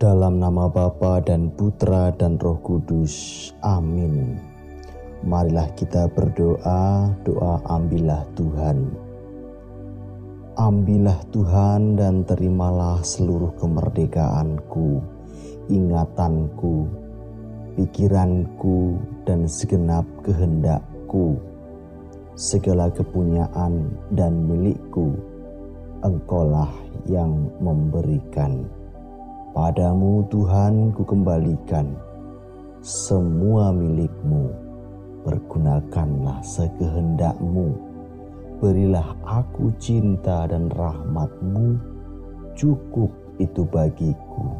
Dalam nama Bapa dan Putra dan Roh Kudus. Amin. Marilah kita berdoa, doa ambillah Tuhan. Ambillah Tuhan dan terimalah seluruh kemerdekaanku, ingatanku, pikiranku, dan segenap kehendakku, segala kepunyaan dan milikku. Engkaulah yang memberikan. Padamu Tuhan ku kembalikan semua milikmu, pergunakanlah sekehendakmu. Berilah aku cinta dan rahmatmu, cukup itu bagiku.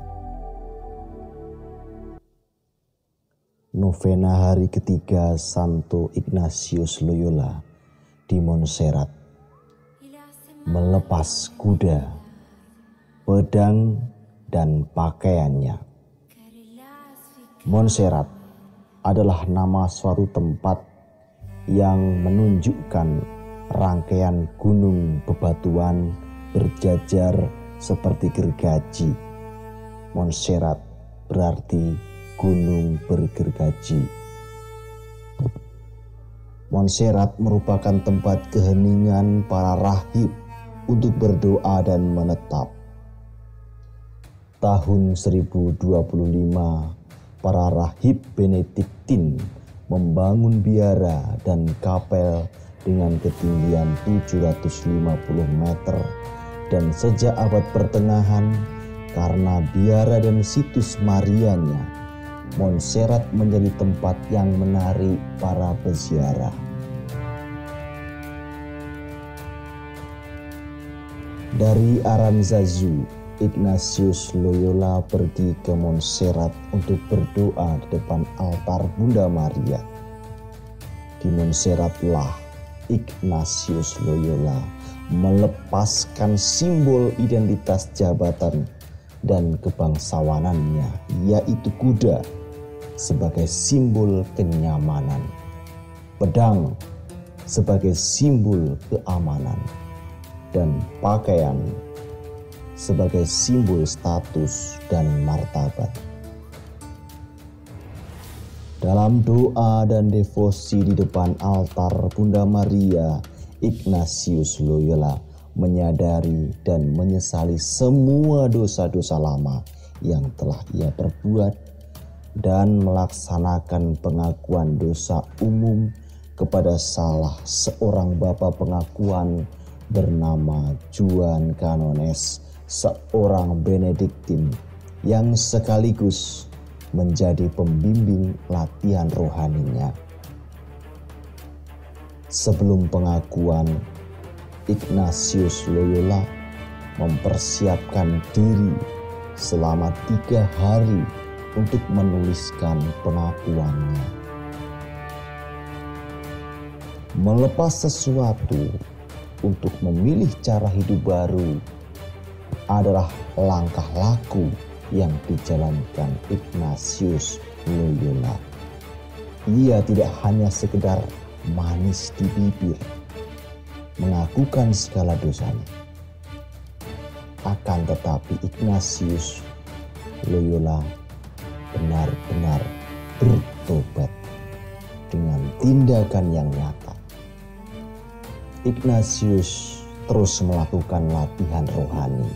Novena hari ketiga Santo Ignatius Loyola di Montserrat. Melepas kuda, pedang, dan pakaiannya. Montserrat adalah nama suatu tempat yang menunjukkan rangkaian gunung bebatuan berjajar seperti gergaji. Montserrat berarti gunung bergergaji. Montserrat merupakan tempat keheningan para rahib untuk berdoa dan menetap. Tahun 1025, para rahib Benediktin membangun biara dan kapel dengan ketinggian 750 meter, dan sejak abad pertengahan, karena biara dan situs Marianya, Montserrat menjadi tempat yang menarik para peziarah. Dari Aranzazu, Ignatius Loyola pergi ke Montserrat untuk berdoa di depan altar Bunda Maria. Di Montserratlah Ignatius Loyola melepaskan simbol identitas jabatan dan kebangsawanannya, yaitu kuda sebagai simbol kenyamanan, pedang sebagai simbol keamanan, dan pakaian sebagai simbol status dan martabat. Dalam doa dan devosi di depan altar Bunda Maria, Ignatius Loyola menyadari dan menyesali semua dosa-dosa lama yang telah ia perbuat dan melaksanakan pengakuan dosa umum kepada salah seorang bapa pengakuan bernama Juan Canones, seorang Benediktin yang sekaligus menjadi pembimbing latihan rohaninya. Sebelum pengakuan, Ignatius Loyola mempersiapkan diri selama 3 hari untuk menuliskan pengakuannya. Melepas sesuatu untuk memilih cara hidup baru adalah langkah laku yang dijalankan Ignatius Loyola. Ia tidak hanya sekedar manis di bibir, mengakukan segala dosanya. Akan tetapi Ignatius Loyola benar-benar bertobat dengan tindakan yang nyata. Ignatius terus melakukan latihan rohani,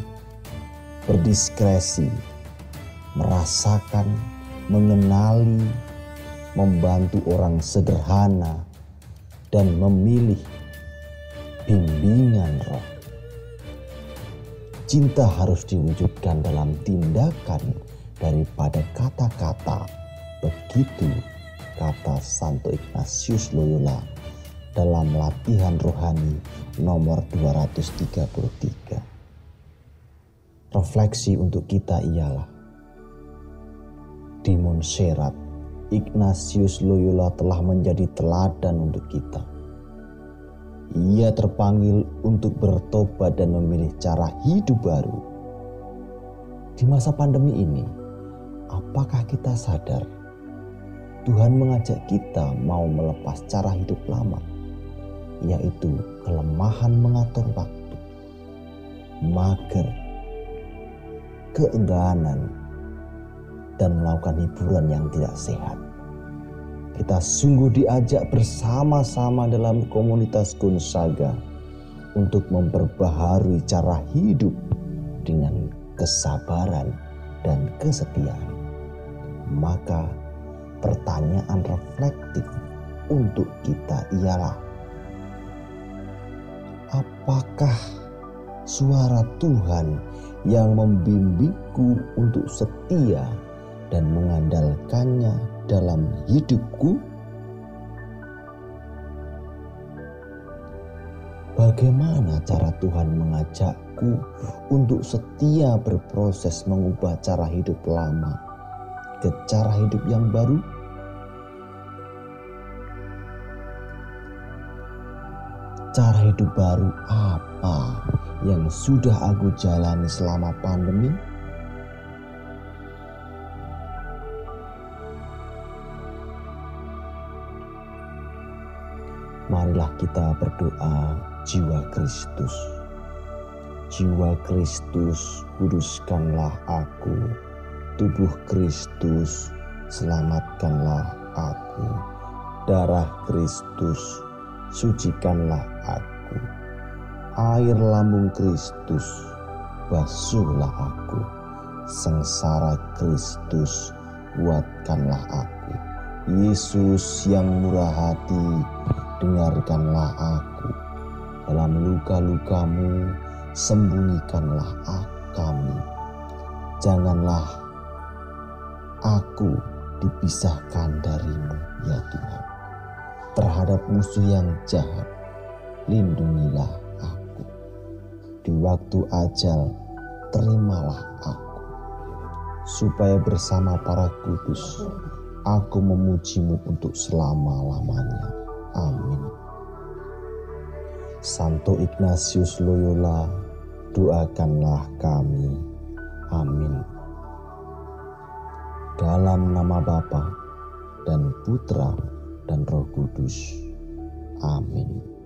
berdiskresi, merasakan, mengenali, membantu orang sederhana, dan memilih bimbingan roh. Cinta harus diwujudkan dalam tindakan daripada kata-kata. Begitu kata Santo Ignatius Loyola dalam latihan rohani nomor 233. Refleksi untuk kita ialah, di Montserrat, Ignatius Loyola telah menjadi teladan untuk kita. Ia terpanggil untuk bertobat dan memilih cara hidup baru. Di masa pandemi ini, apakah kita sadar Tuhan mengajak kita mau melepas cara hidup lama, yaitu kelemahan mengatur waktu, mager, keengganan, dan melakukan hiburan yang tidak sehat. Kita sungguh diajak bersama-sama dalam komunitas Gonzaga untuk memperbaharui cara hidup dengan kesabaran dan kesetiaan. Maka pertanyaan reflektif untuk kita ialah, apakah suara Tuhan yang membimbingku untuk setia dan mengandalkannya dalam hidupku? Bagaimana cara Tuhan mengajakku untuk setia berproses mengubah cara hidup lama ke cara hidup yang baru? Cara hidup baru apa yang sudah aku jalani selama pandemi? Marilah kita berdoa jiwa Kristus. Jiwa Kristus, kuduskanlah aku. Tubuh Kristus, selamatkanlah aku. Darah Kristus, sucikanlah aku. Air lambung Kristus, basuhlah aku. Sengsara Kristus, kuatkanlah aku. Yesus yang murah hati, dengarkanlah aku. Dalam luka-lukamu, sembunyikanlah kami. Janganlah aku dipisahkan darimu, ya Tuhan. Terhadap musuh yang jahat, lindungilah aku. Di waktu ajal, terimalah aku. Supaya bersama para kudus, aku memujimu untuk selama-lamanya. Amin. Santo Ignatius Loyola, doakanlah kami. Amin. Dalam nama Bapa dan Putra dan Roh Kudus. Amin.